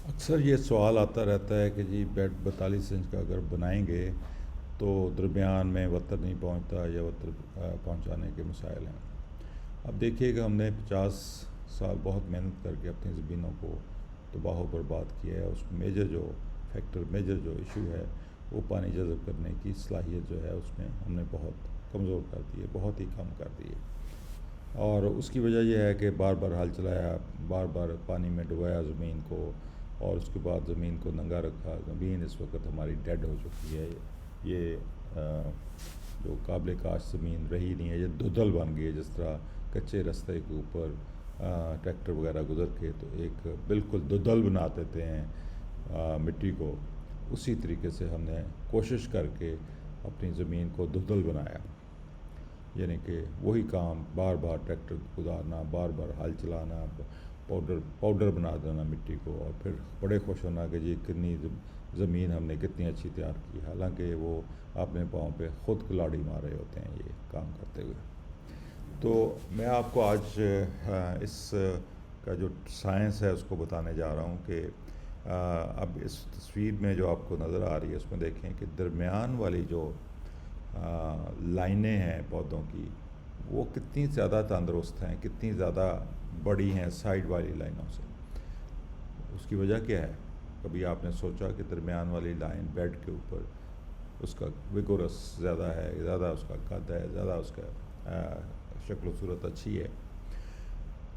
اکثر یہ سوال آتا رہتا ہے کہ جی بیڈ 42 انچ کا اگر بنائیں گے تو درمیان میں وتر نہیں پہنچتا یا وتر پہنچانے کے مسائل ہیں۔ اب دیکھیے کہ ہم نے 50 سال بہت محنت کر کے اپنی زمینوں کو تباہ و برباد کیا ہے۔ اس میجر جو ایشو ہے وہ پانی جذب کرنے کی صلاحیت جو ہے اس میں ہم نے بہت کمزور کر دی ہے، بہت ہی کم کر دی ہے۔ اور اس کی وجہ یہ ہے کہ بار بار ہل چلایا، بار بار پانی میں ڈبایا زمین کو، اور اس کے بعد زمین کو ننگا رکھا۔ زمین اس وقت ہماری ڈیڈ ہو چکی ہے، یہ جو قابل کاشت زمین رہی نہیں ہے، یہ دھندل بن گئی ہے۔ جس طرح کچے راستے کے اوپر ٹریکٹر وغیرہ گزر کے تو ایک بالکل دھندل بنا دیتے ہیں مٹی کو، اسی طریقے سے ہم نے کوشش کر کے اپنی زمین کو دھندل بنایا، یعنی کہ وہی کام بار بار ٹریکٹر گزارنا، بار بار ہل چلانا، پاؤڈر بنا دینا مٹی کو، اور پھر بڑے خوش ہونا کہ جی کتنی زمین ہم نے کتنی اچھی تیار کی، حالانکہ وہ اپنے پاؤں پہ خود کلاڑی مار رہے ہوتے ہیں یہ کام کرتے ہوئے۔ تو میں آپ کو آج اس کا جو سائنس ہے اس کو بتانے جا رہا ہوں کہ اب اس تصویر میں جو آپ کو نظر آ رہی ہے اس میں دیکھیں کہ درمیان والی جو لائنیں ہیں پودوں کی وہ کتنی زیادہ تندرست ہیں، کتنی زیادہ بڑی ہیں سائیڈ والی لائنوں سے۔ اس کی وجہ کیا ہے؟ کبھی آپ نے سوچا کہ درمیان والی لائن بیڈ کے اوپر اس کا ویگورس زیادہ ہے، زیادہ اس کا قد ہے، زیادہ اس کا شکل و صورت اچھی ہے؟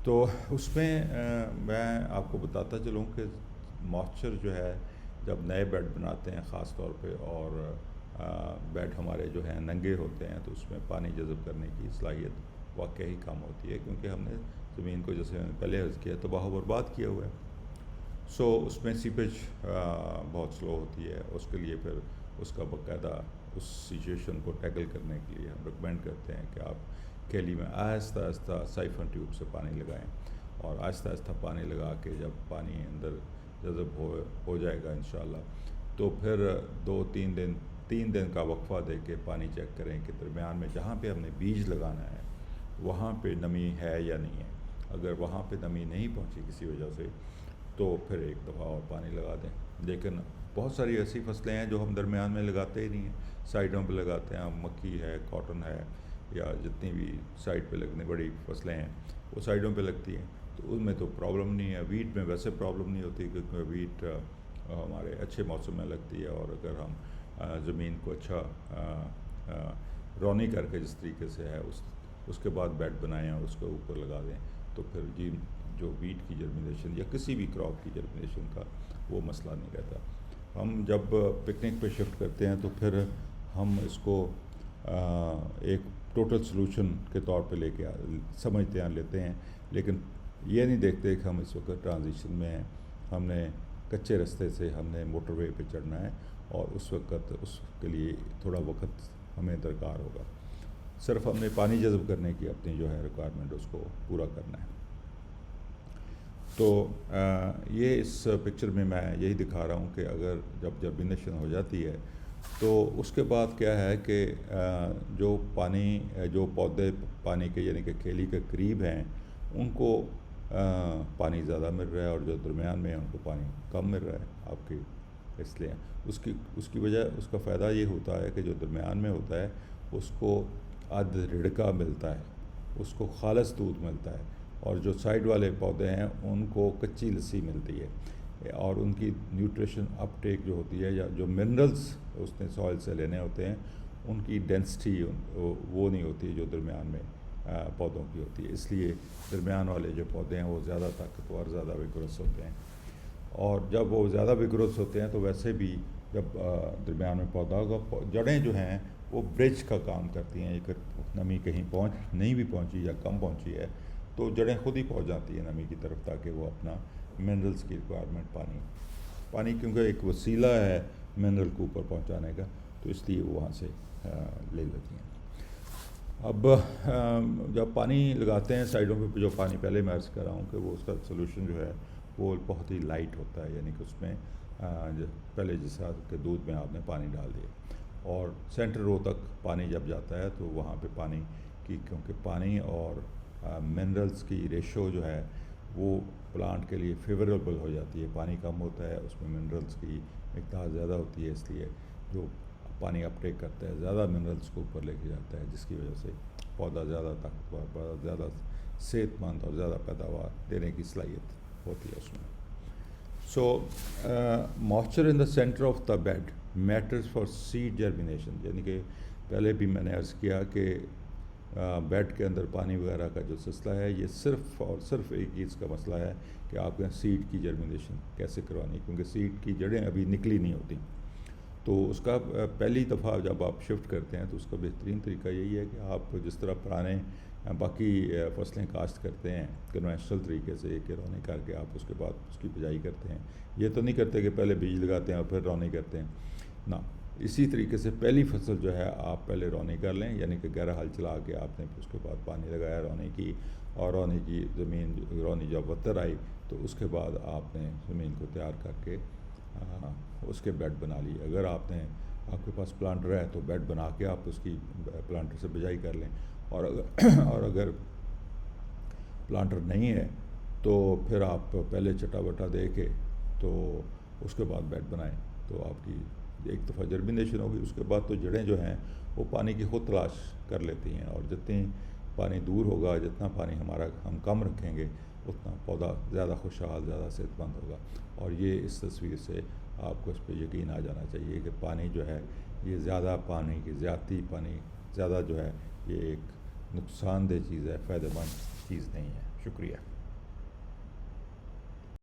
تو اس میں میں آپ کو بتاتا چلوں کہ موئسچر جو ہے جب نئے بیڈ بناتے ہیں خاص طور پہ، اور بیڈ ہمارے جو ہیں ننگے ہوتے ہیں، تو اس میں پانی جذب کرنے کی صلاحیت واقعی کم ہوتی ہے، کیونکہ ہم نے زمین کو جیسے میں نے پہلے عرض کیا تباہ و برباد کیا ہوا ہے۔ سو اس میں سیپیج بہت سلو ہوتی ہے۔ اس کے لیے پھر اس کا باقاعدہ اس سچویشن کو ٹیکل کرنے کے لیے ہم ریکمینڈ کرتے ہیں کہ آپ کیلی میں آہستہ آہستہ سائفن ٹیوب سے پانی لگائیں، اور آہستہ آہستہ پانی لگا کے جب پانی اندر جذب ہو جائے گا انشاءاللہ، تو پھر 3 دن کا وقفہ دے کے پانی چیک کریں کہ درمیان میں جہاں پہ ہم نے بیج لگانا ہے وہاں پہ نمی ہے یا نہیں ہے۔ اگر وہاں پہ نمی نہیں پہنچی کسی وجہ سے تو پھر ایک دفعہ اور پانی لگا دیں۔ لیکن بہت ساری ایسی فصلیں ہیں جو ہم درمیان میں لگاتے ہی نہیں ہیں، سائڈوں پہ لگاتے ہیں۔ مکئی ہے، کاٹن ہے، یا جتنی بھی سائڈ پہ لگنے بڑی فصلیں ہیں وہ سائڈوں پہ لگتی ہیں، تو ان میں تو پرابلم نہیں ہے۔ ویٹ میں ویسے پرابلم نہیں ہوتی، کیونکہ ویٹ ہمارے اچھے موسم میں لگتی ہے، اور اگر ہم زمین کو اچھا رونی کر کے جس طریقے سے ہے اس کے بعد بیڈ بنائیں اور اس کے اوپر لگا دیں، تو پھر جی جو ویٹ کی جرمینیشن یا کسی بھی کراپ کی جرمینیشن کا وہ مسئلہ نہیں رہتا۔ ہم جب پکنک پہ شفٹ کرتے ہیں تو پھر ہم اس کو ایک ٹوٹل سلوشن کے طور پہ لے کے سمجھتے ہیں، لیتے ہیں، لیکن یہ نہیں دیکھتے کہ ہم اس وقت ٹرانزیشن میں ہیں۔ ہم نے کچے راستے سے ہم نے موٹر وے پہ چڑھنا ہے، اور اس وقت اس کے لیے تھوڑا وقت ہمیں درکار ہوگا۔ صرف ہم نے پانی جذب کرنے کی اپنی جو ہے ریکوائرمنٹ اس کو پورا کرنا ہے۔ تو یہ اس پکچر میں یہی دکھا رہا ہوں کہ اگر جب جرمینیشن ہو جاتی ہے تو اس کے بعد کیا ہے کہ جو پودے پانی کے یعنی کہ کیلی کے قریب ہیں ان کو پانی زیادہ مل رہا ہے، اور جو درمیان میں ہیں ان کو پانی کم مل رہا ہے آپ کی، اس لیے اس کی وجہ اس کا فائدہ یہ ہوتا ہے کہ جو درمیان میں ہوتا ہے اس کو ادھ رڑکا ملتا ہے، اس کو خالص دودھ ملتا ہے، اور جو سائیڈ والے پودے ہیں ان کو کچی لسی ملتی ہے، اور ان کی نیوٹریشن اپ ٹیک جو ہوتی ہے یا جو منرلز اس نے سوائل سے لینے ہوتے ہیں ان کی ڈینسٹی وہ نہیں ہوتی جو درمیان میں پودوں کی ہوتی ہے۔ اس لیے درمیان والے جو پودے ہیں وہ زیادہ طاقتور، زیادہ ویگورس ہوتے ہیں، اور جب وہ زیادہ ویگورس ہوتے ہیں تو ویسے بھی جب درمیان میں پودا ہوگا، جڑیں جو ہیں وہ برج کا کام کرتی ہیں۔ اگر نمی کہیں نہیں بھی پہنچی یا کم پہنچی ہے تو جڑیں خود ہی پہنچ جاتی ہیں نمی کی طرف، تاکہ وہ اپنا منرلز کی ریکوائرمنٹ پانی کیونکہ ایک وسیلہ ہے منرل کو اوپر پہنچانے کا، تو اس لیے وہ وہاں سے لے لیتی ہیں۔ اب جب پانی لگاتے ہیں سائڈوں پہ، جو پانی پہلے میں عرض کر رہا ہوں کہ وہ اس کا سلوشن جو ہے وہ بہت ہی لائٹ ہوتا ہے، یعنی کہ اس میں پہلے جس طرح کہ دودھ میں آپ نے پانی ڈال دیا، اور سینٹر رو تک پانی جب جاتا ہے تو وہاں پہ پانی کی، کیونکہ پانی اور منرلز کی ریشو جو ہے وہ پلانٹ کے لیے فیوریبل ہو جاتی ہے. پانی کم ہوتا ہے، اس میں منرلس کی مقدار زیادہ ہوتی ہے، اس لیے جو پانی اپ ٹیک کرتا ہے زیادہ منرلس کو اوپر لے کے جاتا ہے، جس کی وجہ سے پودا زیادہ طاقتور، زیادہ صحت مند اور زیادہ پیداوار دینے کی صلاحیت ہوتی ہے اس میں. So moisture in the centre of the bed matters for seed germination, یعنی کہ پہلے بھی میں نے عرض کیا کہ بیڈ کے اندر پانی وغیرہ کا جو سلسلہ ہے یہ صرف اور صرف ایک چیز کا مسئلہ ہے کہ آپ نے سیڈ کی جرمینیشن کیسے کروانی، کیونکہ سیڈ کی جڑیں ابھی نکلی نہیں ہوتی. تو اس کا پہلی دفعہ جب آپ شفٹ کرتے ہیں تو اس کا بہترین طریقہ یہی ہے کہ آپ جس طرح پرانے باقی فصلیں کاشت کرتے ہیں کنونشنل طریقے سے کہ رونی کر کے آپ اس کے بعد اس کی بجائی کرتے ہیں. یہ تو نہیں کرتے کہ پہلے بیج لگاتے ہیں اور پھر رونی کرتے ہیں نا. اسی طریقے سے پہلی فصل جو ہے آپ پہلے رونی کر لیں، یعنی کہ گہرا ہل چلا کے آپ نے اس کے بعد پانی لگایا رونی کی، اور رونی کی زمین رونی جب وتر آئی تو اس کے بعد آپ نے زمین کو تیار کر کے اس کے بیڈ بنا لی. اگر آپ کے پاس پلانٹر ہے تو بیڈ بنا کے آپ اس کی پلانٹر سے بجائی کر لیں، اور اگر پلانٹر نہیں ہے تو پھر آپ پہلے چٹا بٹا دے کے تو اس کے بعد بیڈ بنائیں تو آپ کی ایک دفعہ جرمینیشن ہوگی. اس کے بعد تو جڑیں جو ہیں وہ پانی کی خود تلاش کر لیتی ہیں، اور جتنی پانی دور ہوگا، جتنا پانی ہم کم رکھیں گے اتنا پودا زیادہ خوشحال، زیادہ صحت مند ہوگا. اور یہ اس تصویر سے آپ کو اس پہ یقین آ جانا چاہیے کہ پانی جو ہے یہ زیادہ پانی کی پانی زیادہ جو ہے یہ ایک نقصان دہ چیز ہے، فائدہ مند چیز نہیں ہے. شکریہ.